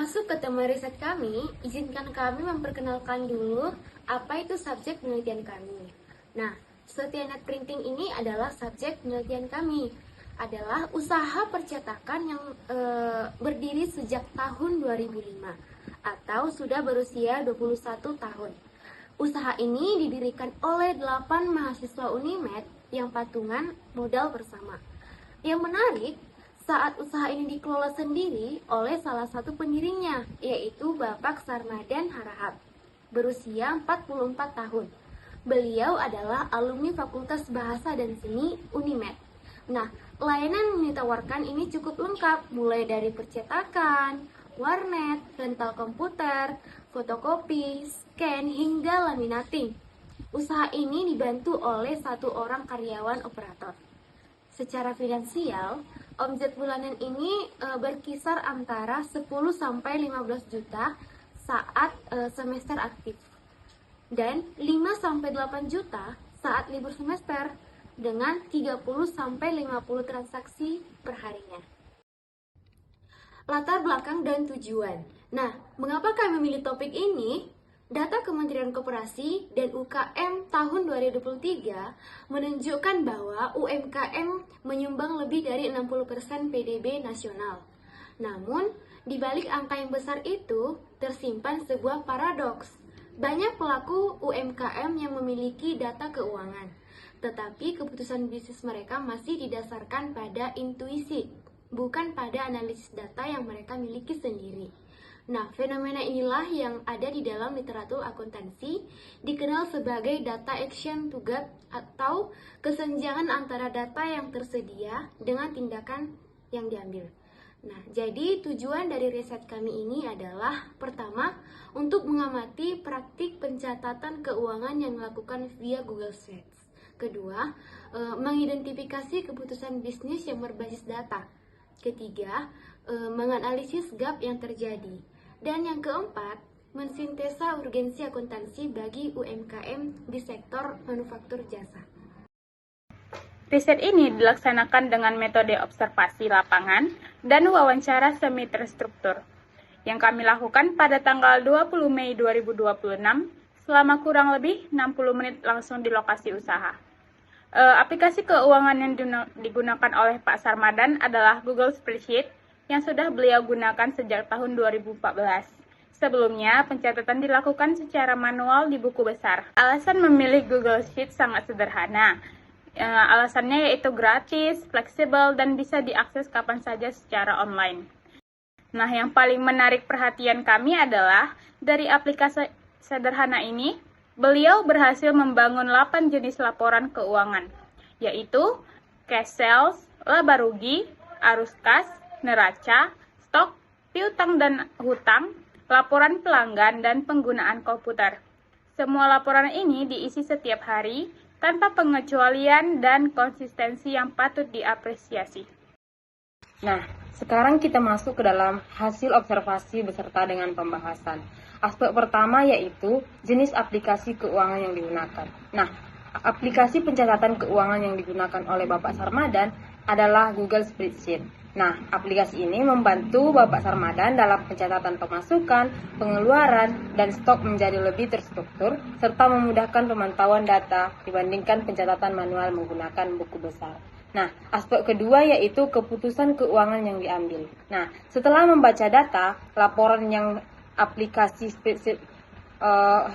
masuk ke tema riset kami, izinkan kami memperkenalkan dulu apa itu subjek penelitian kami. Nah, Setia-Net Printing ini adalah subjek penelitian kami. Adalah usaha percetakan yang berdiri sejak tahun 2005 atau sudah berusia 21 tahun. Usaha ini didirikan oleh 8 mahasiswa Unimed yang patungan modal bersama. Yang menarik, saat usaha ini dikelola sendiri oleh salah satu pendirinya, yaitu Bapak Sarmadan Harahap, berusia 44 tahun. Beliau adalah alumni Fakultas Bahasa dan Seni Unimed. Nah, layanan yang ditawarkan ini cukup lengkap, mulai dari percetakan, warnet, rental komputer, fotokopi, scan, hingga laminating. Usaha ini dibantu oleh 1 orang karyawan operator. Secara finansial, omset bulanan ini berkisar antara 10 sampai 15 juta saat semester aktif dan 5 sampai 8 juta saat libur semester dengan 30 sampai 50 transaksi perharinya. Latar belakang dan tujuan. Nah, mengapa kami memilih topik ini? Data Kementerian Koperasi dan UKM tahun 2023 menunjukkan bahwa UMKM menyumbang lebih dari 60% PDB nasional. Namun, di balik angka yang besar itu, tersimpan sebuah paradoks. Banyak pelaku UMKM yang memiliki data keuangan, tetapi keputusan bisnis mereka masih didasarkan pada intuisi, bukan pada analisis data yang mereka miliki sendiri. Nah, fenomena inilah yang ada di dalam literatur akuntansi, dikenal sebagai data action to gap atau kesenjangan antara data yang tersedia dengan tindakan yang diambil. Nah, jadi tujuan dari riset kami ini adalah pertama, untuk mengamati praktik pencatatan keuangan yang dilakukan via Google Sheets. Kedua, mengidentifikasi keputusan bisnis yang berbasis data. Ketiga, menganalisis gap yang terjadi. Dan yang keempat, mensintesa urgensi akuntansi bagi UMKM di sektor manufaktur jasa. Riset ini dilaksanakan dengan metode observasi lapangan dan wawancara semi terstruktur yang kami lakukan pada tanggal 20 Mei 2026 selama kurang lebih 60 menit langsung di lokasi usaha. Aplikasi keuangan yang digunakan oleh Pak Sarmadan adalah Google Spreadsheet yang sudah beliau gunakan sejak tahun 2014. Sebelumnya, pencatatan dilakukan secara manual di buku besar. Alasan memilih Google Sheet sangat sederhana. Alasannya yaitu gratis, fleksibel, dan bisa diakses kapan saja secara online. Nah, yang paling menarik perhatian kami adalah dari aplikasi sederhana ini, beliau berhasil membangun 8 jenis laporan keuangan, yaitu cash sales, laba rugi, arus kas, neraca, stok, piutang dan hutang, laporan pelanggan, dan penggunaan komputer. Semua laporan ini diisi setiap hari tanpa pengecualian dan konsistensi yang patut diapresiasi. Nah, sekarang kita masuk ke dalam hasil observasi beserta dengan pembahasan. Aspek pertama yaitu jenis aplikasi keuangan yang digunakan. Nah, aplikasi pencatatan keuangan yang digunakan oleh Bapak Sarmadan adalah Google Spreadsheet. Nah, aplikasi ini membantu Bapak Sarmadan dalam pencatatan pemasukan, pengeluaran, dan stok menjadi lebih terstruktur, serta memudahkan pemantauan data dibandingkan pencatatan manual menggunakan buku besar. Nah, aspek kedua yaitu keputusan keuangan yang diambil. Nah, setelah membaca data, laporan yang aplikasi Spreadsheet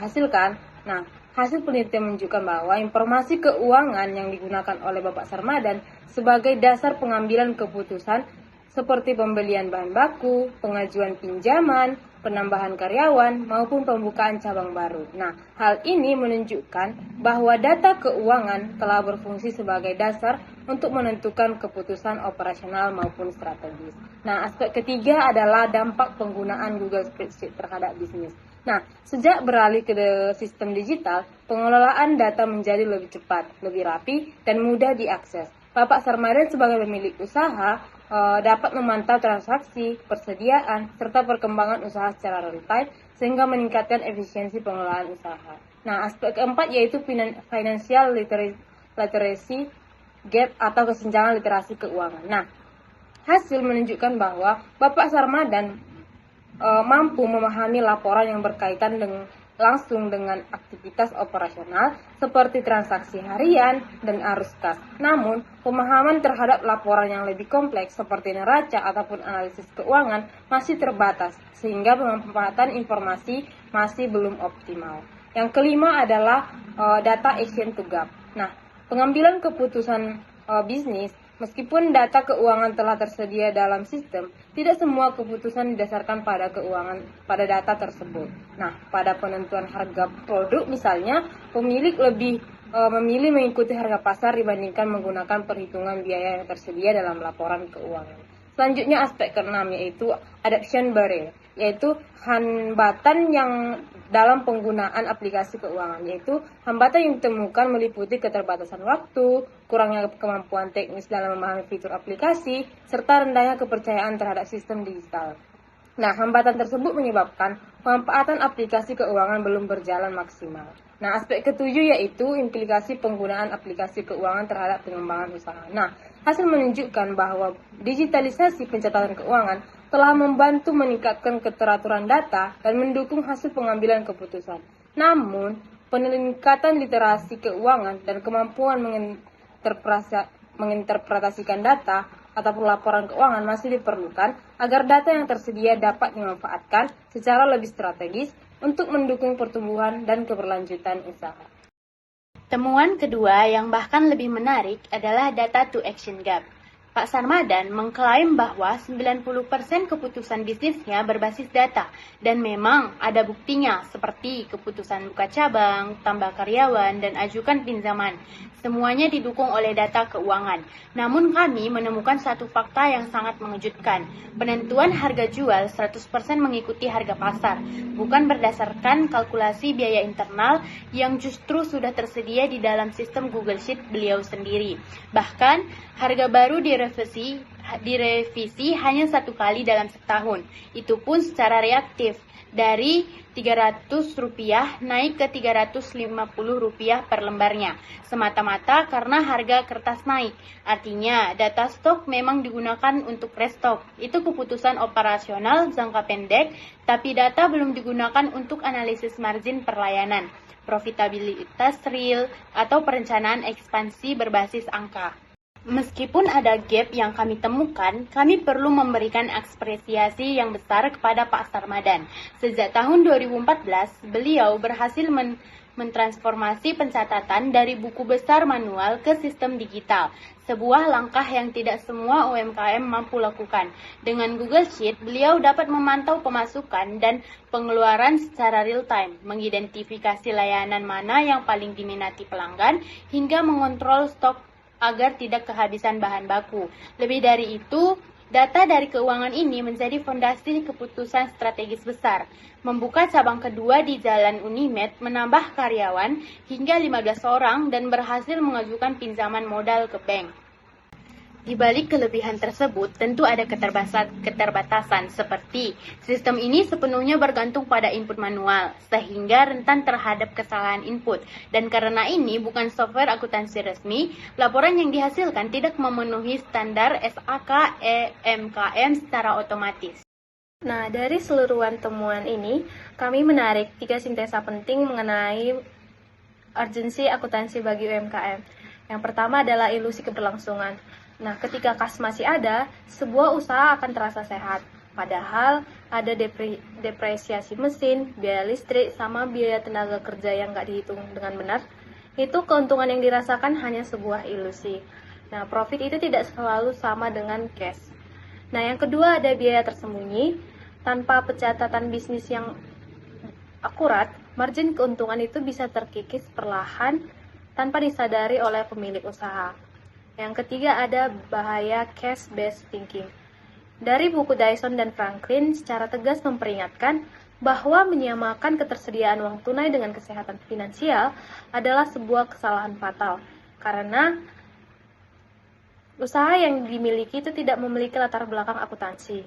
hasilkan, nah, hasil penelitian menunjukkan bahwa informasi keuangan yang digunakan oleh Bapak Sarmadan sebagai dasar pengambilan keputusan seperti pembelian bahan baku, pengajuan pinjaman, penambahan karyawan, maupun pembukaan cabang baru. Nah, hal ini menunjukkan bahwa data keuangan telah berfungsi sebagai dasar untuk menentukan keputusan operasional maupun strategis. Nah, aspek ketiga adalah dampak penggunaan Google Spreadsheet terhadap bisnis. Nah, sejak beralih ke sistem digital, pengelolaan data menjadi lebih cepat, lebih rapi, dan mudah diakses. Bapak Sarmadan sebagai pemilik usaha dapat memantau transaksi, persediaan, serta perkembangan usaha secara real time, sehingga meningkatkan efisiensi pengelolaan usaha. Nah, aspek keempat yaitu financial literacy gap atau kesenjangan literasi keuangan. Nah, hasil menunjukkan bahwa Bapak Sarmadan mampu memahami laporan yang berkaitan langsung dengan aktivitas operasional seperti transaksi harian dan arus kas. Namun, pemahaman terhadap laporan yang lebih kompleks seperti neraca ataupun analisis keuangan masih terbatas, sehingga pemanfaatan informasi masih belum optimal. Yang kelima adalah data action to gap. Nah, pengambilan keputusan bisnis, meskipun data keuangan telah tersedia dalam sistem, tidak semua keputusan didasarkan pada data tersebut. Nah, pada penentuan harga produk misalnya, pemilik lebih memilih mengikuti harga pasar dibandingkan menggunakan perhitungan biaya yang tersedia dalam laporan keuangan. Selanjutnya aspek keenam yaitu adoption barrier, yaitu hambatan yang dalam penggunaan aplikasi keuangan, yaitu hambatan yang ditemukan meliputi keterbatasan waktu, kurangnya kemampuan teknis dalam memahami fitur aplikasi, serta rendahnya kepercayaan terhadap sistem digital. Nah, hambatan tersebut menyebabkan pemanfaatan aplikasi keuangan belum berjalan maksimal. Nah, aspek ketujuh yaitu implikasi penggunaan aplikasi keuangan terhadap pengembangan usaha. Nah, hasil menunjukkan bahwa digitalisasi pencatatan keuangan telah membantu meningkatkan keteraturan data dan mendukung hasil pengambilan keputusan. Namun, peningkatan literasi keuangan dan kemampuan menginterpretasikan data ataupun laporan keuangan masih diperlukan agar data yang tersedia dapat dimanfaatkan secara lebih strategis untuk mendukung pertumbuhan dan keberlanjutan usaha. Temuan kedua yang bahkan lebih menarik adalah data to action gap. Pak Sarmadan mengklaim bahwa 90% keputusan bisnisnya berbasis data dan memang ada buktinya seperti keputusan buka cabang, tambah karyawan, dan ajukan pinjaman. Semuanya didukung oleh data keuangan. Namun kami menemukan satu fakta yang sangat mengejutkan. Penentuan harga jual 100% mengikuti harga pasar, bukan berdasarkan kalkulasi biaya internal yang justru sudah tersedia di dalam sistem Google Sheet beliau sendiri. Bahkan, harga baru direvisi hanya satu kali dalam setahun. Itu pun secara reaktif, dari Rp300 naik ke Rp350 per lembarnya, semata-mata karena harga kertas naik. Artinya, data stok memang digunakan untuk restock. Itu keputusan operasional jangka pendek, tapi data belum digunakan untuk analisis margin perlayanan, profitabilitas real, atau perencanaan ekspansi berbasis angka. Meskipun ada gap yang kami temukan, kami perlu memberikan apresiasi yang besar kepada Pak Sarmadan. Sejak tahun 2014, beliau berhasil mentransformasi pencatatan dari buku besar manual ke sistem digital. Sebuah langkah yang tidak semua UMKM mampu lakukan. Dengan Google Sheet, beliau dapat memantau pemasukan dan pengeluaran secara real time, mengidentifikasi layanan mana yang paling diminati pelanggan, hingga mengontrol stok agar tidak kehabisan bahan baku. Lebih dari itu, data dari keuangan ini menjadi fondasi keputusan strategis besar. Membuka cabang kedua di Jalan Unimed, menambah karyawan hingga 15 orang dan berhasil mengajukan pinjaman modal ke bank. Di balik kelebihan tersebut, tentu ada keterbatasan seperti sistem ini sepenuhnya bergantung pada input manual, sehingga rentan terhadap kesalahan input. Dan karena ini bukan software akuntansi resmi, laporan yang dihasilkan tidak memenuhi standar SAK EMKM secara otomatis. Nah, dari seluruhan temuan ini, kami menarik 3 sintesa penting mengenai urgensi akuntansi bagi UMKM. Yang pertama adalah ilusi keberlangsungan. Nah, ketika kas masih ada, sebuah usaha akan terasa sehat. Padahal ada depresiasi mesin, biaya listrik, sama biaya tenaga kerja yang nggak dihitung dengan benar. Itu keuntungan yang dirasakan hanya sebuah ilusi. Nah, profit itu tidak selalu sama dengan cash. Nah, yang kedua ada biaya tersembunyi. Tanpa pencatatan bisnis yang akurat, margin keuntungan itu bisa terkikis perlahan tanpa disadari oleh pemilik usaha. Yang ketiga ada bahaya cash-based thinking. Dari buku Dyson dan Franklin secara tegas memperingatkan bahwa menyamakan ketersediaan uang tunai dengan kesehatan finansial adalah sebuah kesalahan fatal. Karena usaha yang dimiliki itu tidak memiliki latar belakang akuntansi.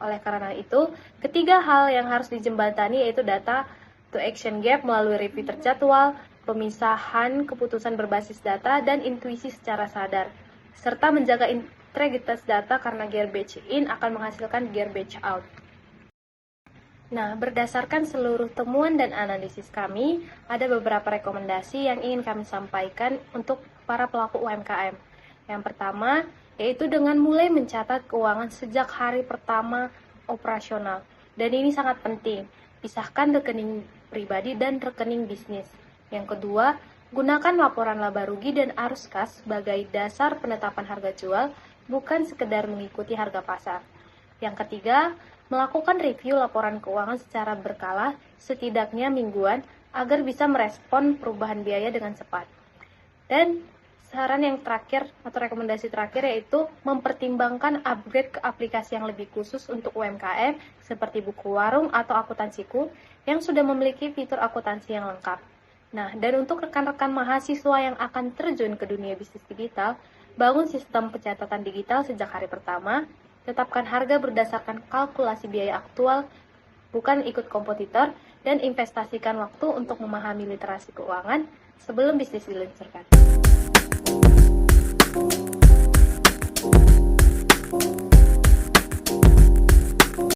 Oleh karena itu, ketiga hal yang harus dijembatani yaitu data to action gap melalui review terjadwal, pemisahan keputusan berbasis data, dan intuisi secara sadar, serta menjaga integritas data karena garbage in akan menghasilkan garbage out. Nah, berdasarkan seluruh temuan dan analisis kami, ada beberapa rekomendasi yang ingin kami sampaikan untuk para pelaku UMKM. Yang pertama, yaitu dengan mulai mencatat keuangan sejak hari pertama operasional. Dan ini sangat penting, pisahkan rekening pribadi dan rekening bisnis. Yang kedua, gunakan laporan laba rugi dan arus kas sebagai dasar penetapan harga jual, bukan sekedar mengikuti harga pasar. Yang ketiga, melakukan review laporan keuangan secara berkala, setidaknya mingguan, agar bisa merespon perubahan biaya dengan cepat. Dan saran yang terakhir atau rekomendasi terakhir yaitu mempertimbangkan upgrade ke aplikasi yang lebih khusus untuk UMKM seperti Buku Warung atau Akuntansiku yang sudah memiliki fitur akuntansi yang lengkap. Nah, dan untuk rekan-rekan mahasiswa yang akan terjun ke dunia bisnis digital, bangun sistem pencatatan digital sejak hari pertama, tetapkan harga berdasarkan kalkulasi biaya aktual, bukan ikut kompetitor, dan investasikan waktu untuk memahami literasi keuangan sebelum bisnis diluncurkan.